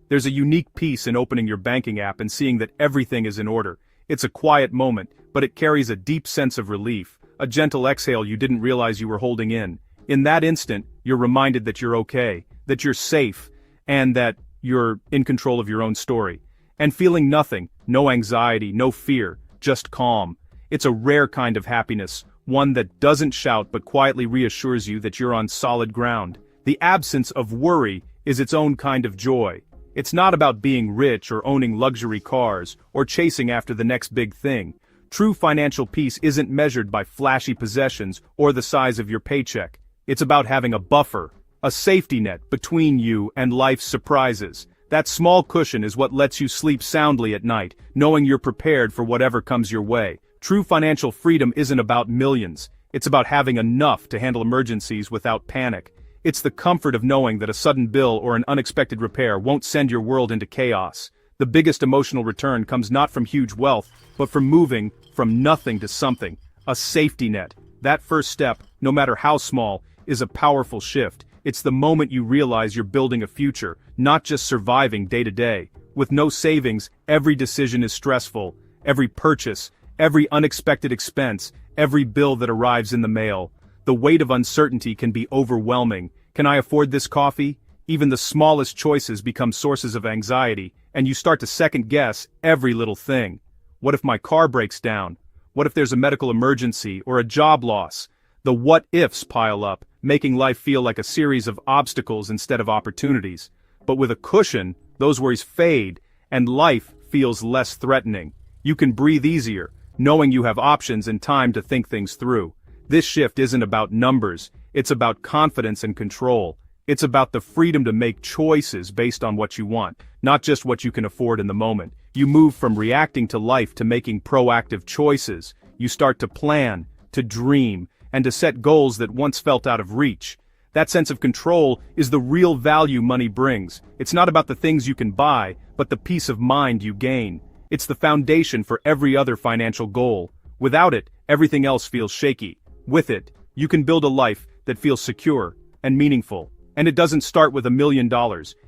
There's a unique peace in opening your banking app and seeing that everything is in order. It's a quiet moment, but it carries a deep sense of relief, a gentle exhale you didn't realize you were holding in. In that instant, you're reminded that you're okay, that you're safe, and that you're in control of your own story. And feeling nothing, no anxiety, no fear, just calm. It's a rare kind of happiness, one that doesn't shout but quietly reassures you that you're on solid ground. The absence of worry is its own kind of joy. It's not about being rich or owning luxury cars or chasing after the next big thing. True financial peace isn't measured by flashy possessions or the size of your paycheck. It's about having a buffer, a safety net between you and life's surprises. That small cushion is what lets you sleep soundly at night, knowing you're prepared for whatever comes your way. True financial freedom isn't about millions. It's about having enough to handle emergencies without panic. It's the comfort of knowing that a sudden bill or an unexpected repair won't send your world into chaos. The biggest emotional return comes not from huge wealth, but from moving from nothing to something, a safety net. That first step, no matter how small, is a powerful shift. It's the moment you realize you're building a future, not just surviving day to day. With no savings, every decision is stressful. Every purchase, every unexpected expense, every bill that arrives in the mail. The weight of uncertainty can be overwhelming. Can I afford this coffee? Even the smallest choices become sources of anxiety, and you start to second-guess every little thing. What if my car breaks down? What if there's a medical emergency or a job loss? The what-ifs pile up, making life feel like a series of obstacles instead of opportunities. But with a cushion, those worries fade, and life feels less threatening. You can breathe easier, knowing you have options and time to think things through. This shift isn't about numbers, it's about confidence and control. It's about the freedom to make choices based on what you want, not just what you can afford in the moment. You move from reacting to life to making proactive choices. You start to plan, to dream, and to set goals that once felt out of reach. That sense of control is the real value money brings. It's not about the things you can buy, but the peace of mind you gain. It's the foundation for every other financial goal. Without it, everything else feels shaky. With it, you can build a life that feels secure and meaningful. And it doesn't start with $1 million.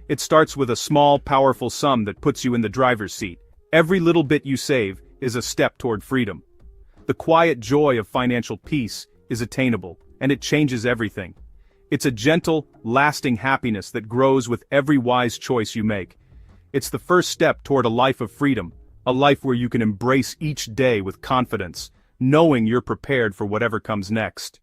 It starts with a small, powerful sum that puts you in the driver's seat. Every little bit you save is a step toward freedom. The quiet joy of financial peace is attainable, and it changes everything. It's a gentle, lasting happiness that grows with every wise choice you make. It's the first step toward a life of freedom, a life where you can embrace each day with confidence, knowing you're prepared for whatever comes next.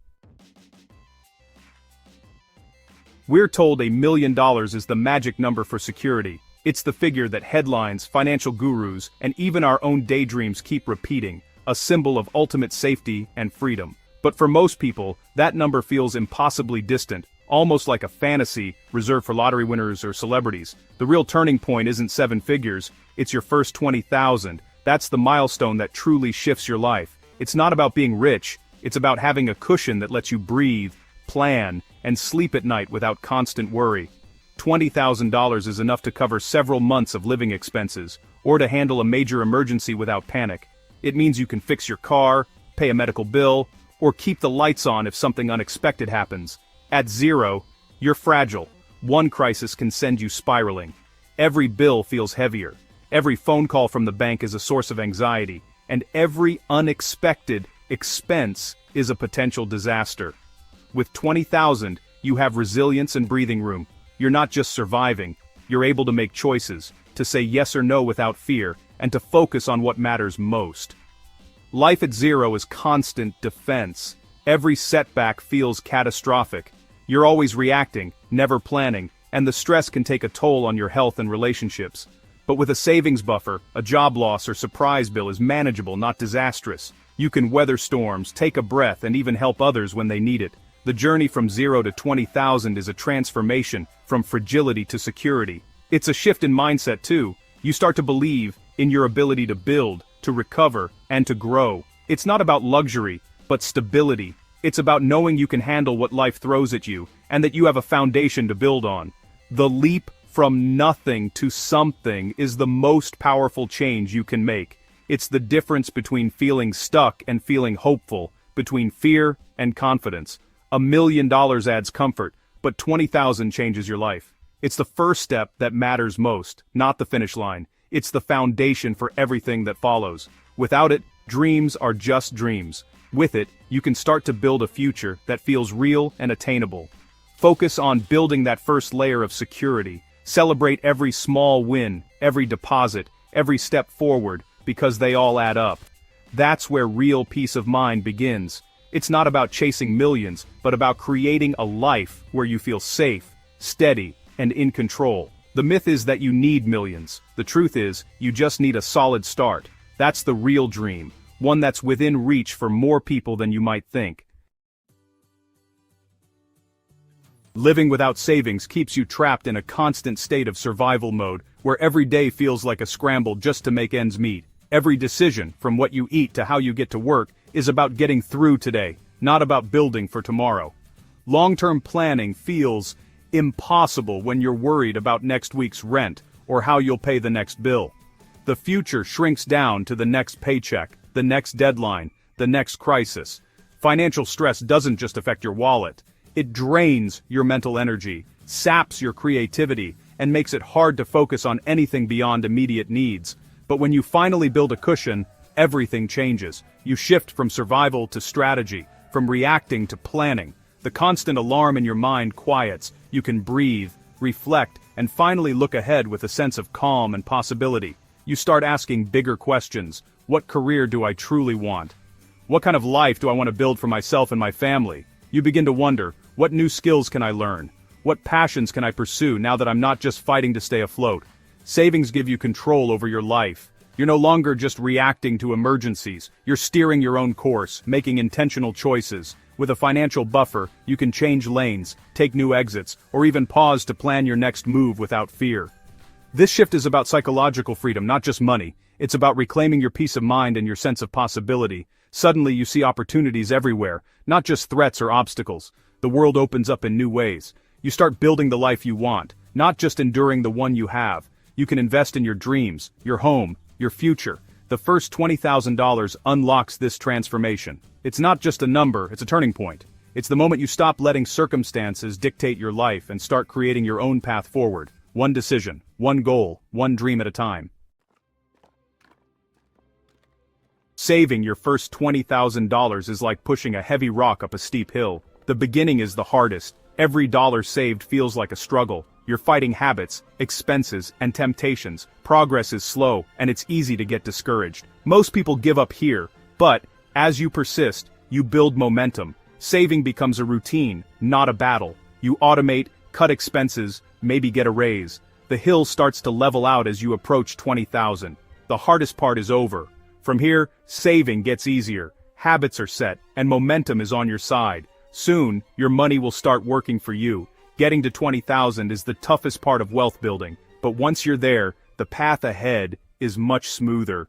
We're told $1 million is the magic number for security. It's the figure that headlines, financial gurus, and even our own daydreams keep repeating, a symbol of ultimate safety and freedom. But for most people, that number feels impossibly distant, almost like a fantasy reserved for lottery winners or celebrities. The real turning point isn't 7 figures, it's your first 20,000. That's the milestone that truly shifts your life. It's not about being rich, it's about having a cushion that lets you breathe, plan, and sleep at night without constant worry. $20,000 is enough to cover several months of living expenses, or to handle a major emergency without panic. It means you can fix your car, pay a medical bill, or keep the lights on if something unexpected happens. At zero, you're fragile. One crisis can send you spiraling. Every bill feels heavier. Every phone call from the bank is a source of anxiety, and every unexpected expense is a potential disaster. With 20,000, you have resilience and breathing room. You're not just surviving, you're able to make choices, to say yes or no without fear, and to focus on what matters most. Life at zero is constant defense. Every setback feels catastrophic. You're always reacting, never planning, and the stress can take a toll on your health and relationships. But with a savings buffer, a job loss or surprise bill is manageable, not disastrous. You can weather storms, take a breath, and even help others when they need it. The journey from 0 to 20,000 is a transformation from fragility to security. It's a shift in mindset too. You start to believe in your ability to build, to recover, and to grow. It's not about luxury, but stability. It's about knowing you can handle what life throws at you, and that you have a foundation to build on. The leap from nothing to something is the most powerful change you can make. It's the difference between feeling stuck and feeling hopeful, between fear and confidence. $1 million adds comfort, but 20,000 changes your life. It's the first step that matters most, not the finish line. It's the foundation for everything that follows. Without it, dreams are just dreams. With it, you can start to build a future that feels real and attainable. Focus on building that first layer of security. Celebrate every small win, every deposit, every step forward, because they all add up. That's where real peace of mind begins. It's not about chasing millions, but about creating a life where you feel safe, steady, and in control. The myth is that you need millions. The truth is, you just need a solid start. That's the real dream, one that's within reach for more people than you might think. Living without savings keeps you trapped in a constant state of survival mode, where every day feels like a scramble just to make ends meet. Every decision, from what you eat to how you get to work, is about getting through today, not about building for tomorrow. Long-term planning feels impossible when you're worried about next week's rent or how you'll pay the next bill. The future shrinks down to the next paycheck, the next deadline, the next crisis. Financial stress doesn't just affect your wallet. It drains your mental energy, saps your creativity, and makes it hard to focus on anything beyond immediate needs. But when you finally build a cushion, everything changes. You shift from survival to strategy, from reacting to planning. The constant alarm in your mind quiets. You can breathe, reflect, and finally look ahead with a sense of calm and possibility. You start asking bigger questions. What career do I truly want? What kind of life do I want to build for myself and my family? You begin to wonder, what new skills can I learn? What passions can I pursue now that I'm not just fighting to stay afloat? Savings give you control over your life. You're no longer just reacting to emergencies. You're steering your own course, making intentional choices. With a financial buffer, you can change lanes, take new exits, or even pause to plan your next move without fear. This shift is about psychological freedom, not just money. It's about reclaiming your peace of mind and your sense of possibility. Suddenly you see opportunities everywhere, not just threats or obstacles. The world opens up in new ways. You start building the life you want, not just enduring the one you have. You can invest in your dreams, your home, your future. The first $20,000 unlocks this transformation. It's not just a number, it's a turning point. It's the moment you stop letting circumstances dictate your life and start creating your own path forward. One decision, one goal, one dream at a time. Saving your first $20,000 is like pushing a heavy rock up a steep hill. The beginning is the hardest. Every dollar saved feels like a struggle. You're fighting habits, expenses, and temptations. Progress is slow, and it's easy to get discouraged. Most people give up here, but as you persist, you build momentum. Saving becomes a routine, not a battle. You automate, cut expenses, maybe get a raise. The hill starts to level out as you approach 20,000. The hardest part is over. From here, saving gets easier. Habits are set, and momentum is on your side. Soon, your money will start working for you. Getting to 20,000 is the toughest part of wealth building, but once you're there, the path ahead is much smoother.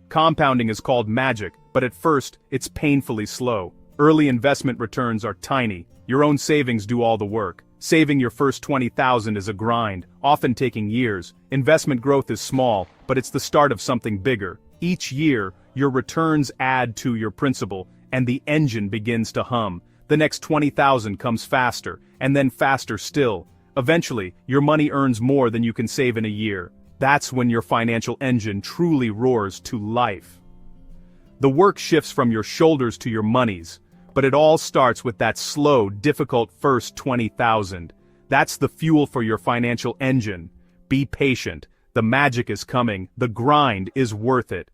Compounding is called magic, but at first, it's painfully slow. Early investment returns are tiny. Your own savings do all the work. Saving your first 20,000 is a grind, often taking years. Investment growth is small, but it's the start of something bigger. Each year, your returns add to your principal, and the engine begins to hum. The next 20,000 comes faster, and then faster still. Eventually, your money earns more than you can save in a year. That's when your financial engine truly roars to life. The work shifts from your shoulders to your monies, but it all starts with that slow, difficult first 20,000. That's the fuel for your financial engine. Be patient. The magic is coming. The grind is worth it.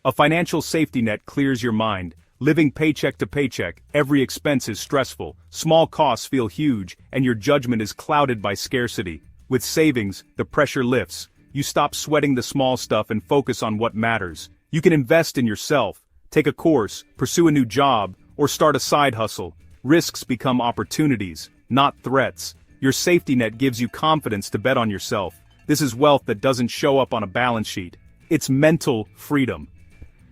A financial safety net clears your mind. Living paycheck to paycheck, every expense is stressful, small costs feel huge, and your judgment is clouded by scarcity. With savings, the pressure lifts. You stop sweating the small stuff and focus on what matters. You can invest in yourself, take a course, pursue a new job, or start a side hustle. Risks become opportunities, not threats. Your safety net gives you confidence to bet on yourself. This is wealth that doesn't show up on a balance sheet. It's mental freedom.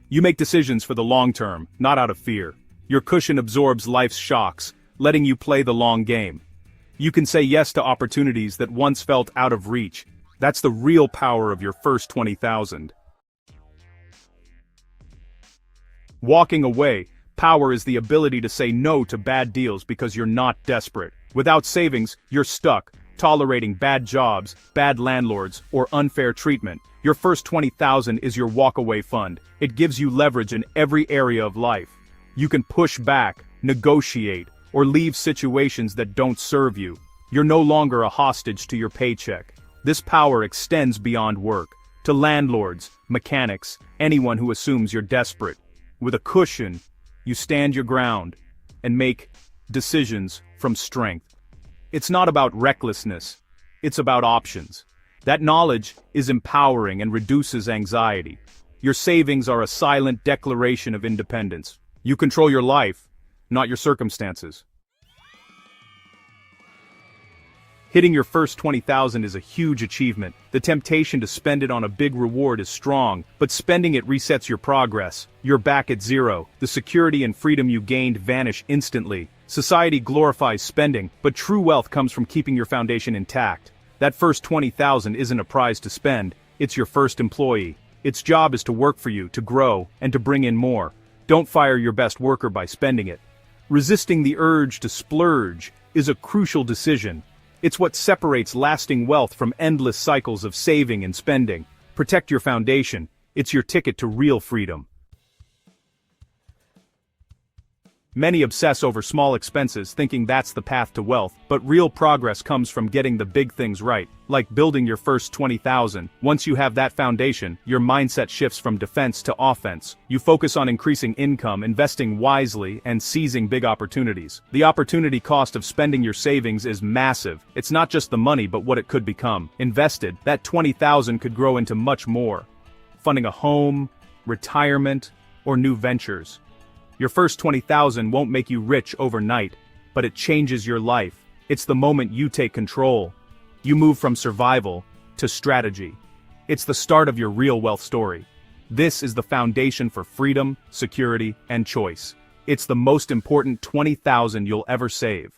You make decisions for the long term, not out of fear. Your cushion absorbs life's shocks, letting you play the long game. You can say yes to opportunities that once felt out of reach. That's the real power of your first 20,000. Walking away, Power is the ability to say no to bad deals because you're not desperate. Without savings, you're stuck, tolerating bad jobs, bad landlords, or unfair treatment. Your first 20,000 is your walkaway fund. It gives you leverage in every area of life. You can push back, negotiate, or leave situations that don't serve you. You're no longer a hostage to your paycheck. This power extends beyond work, to landlords, mechanics, anyone who assumes you're desperate. With a cushion, you stand your ground and make decisions from strength. It's not about recklessness, it's about options. That knowledge is empowering and reduces anxiety. Your savings are a silent declaration of independence. You control your life, not your circumstances. Hitting your first 20,000 is a huge achievement. The temptation to spend it on a big reward is strong, but spending it resets your progress. You're back at zero. The security and freedom you gained vanish instantly. Society glorifies spending, but true wealth comes from keeping your foundation intact. That first 20,000 isn't a prize to spend, it's your first employee. Its job is to work for you, to grow, and to bring in more. Don't fire your best worker by spending it. Resisting the urge to splurge is a crucial decision. It's what separates lasting wealth from endless cycles of saving and spending. Protect your foundation. It's your ticket to real freedom. Many obsess over small expenses thinking that's the path to wealth, but real progress comes from getting the big things right, like building your first 20,000. Once you have that foundation, your mindset shifts from defense to offense. You focus on increasing income, investing wisely, and seizing big opportunities. The opportunity cost of spending your savings is massive. It's not just the money but what it could become. Invested, that 20,000 could grow into much more. Funding a home, retirement, or new ventures. Your first 20,000 won't make you rich overnight, but it changes your life. It's the moment you take control. You move from survival to strategy. It's the start of your real wealth story. This is the foundation for freedom, security, and choice. It's the most important 20,000 you'll ever save.